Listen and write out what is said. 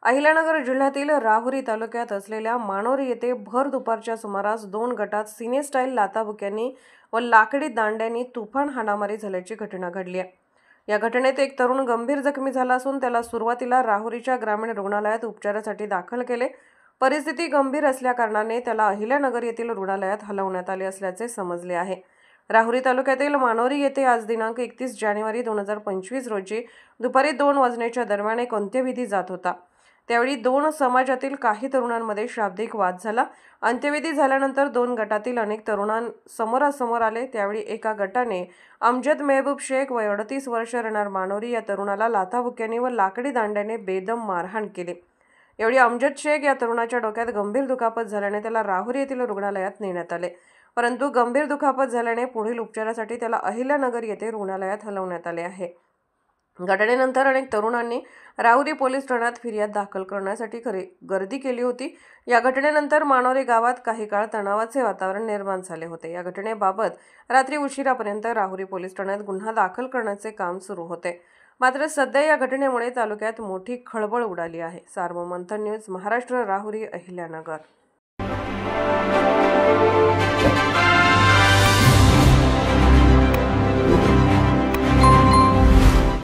अहिल्यानगर जिल्ह्यातील राहुरी तालुक्यात असलेल्या मानोरी येथे भर दुपारच्या सुमारास 2 गटात सिने स्टाईल लाथाबुक्यांनी व लाकडी दांड्यांनी तुफान हाणामारी झाल्याची घटना घडली आहे। या घटनेत एक तरुण गंभीर जखमी झाला असून त्याला सुरुवातीला राहुरीच्या ग्रामीण रुग्णालयात उपचारासाठी दाखल केले। परिस्थिती गंभीर असल्याकारणाने त्याला अहिल्यानगर येथील रुग्णालयात हलवण्यात आले असल्याचे समजले आहे। राहुरी तालुक्यातील मानोरी येथे आज दिनांक 31 जानेवारी 2025 रोजी दुपारी 2 वाजण्याच्या दरम्यान एक अंत्यविधी जात होता। त्यावेळी दोन समाजातील काही तरुणांमध्ये शाब्दिक वाद झाला। अंत्यविधी झाल्यानंतर दोन गटातील अनेक तरुण समोरासमोर आले। त्यावेळी एका गटाने अमजद मेहबूब शेख वय 38 वर्ष राहणार मानोरी या तरुणाला लाथाबुक्यांनी व लाकडी दांड्याने बेदम मारहाण केली। यावेळी अमजद शेख या तरुणाच्या डोक्यात गंभीर दुखापत झाल्याने त्याला राहुरी येथील रुग्णालयात नेण्यात आले, परंतु गंभीर दुखापत झाल्याने पुढील उपचारासाठी त्याला अहिल्यानगर येथे रुग्णालयात हलवण्यात आले आहे। घटनेनंतर अनेक तरुणांनी राहुरी पोलीस ठाण्यात फिर्याद दाखल करण्यासाठी गर्दी केली होती। या घटनेनंतर मानोरी गावात काही काळ तणावाचे वातावरण निर्माण झाले होते। या घटनेबाबत रात्री उशिरापर्यंत राहुरी पोलीस ठाण्यात गुन्हा दाखल करण्याचे काम सुरू होते। मात्र सध्या या घटनेमुळे तालुक्यात मोठी खळबळ उडाली आहे। सार्वमंथन न्यूज महाराष्ट्र, राहुरी, अहिल्यानगर।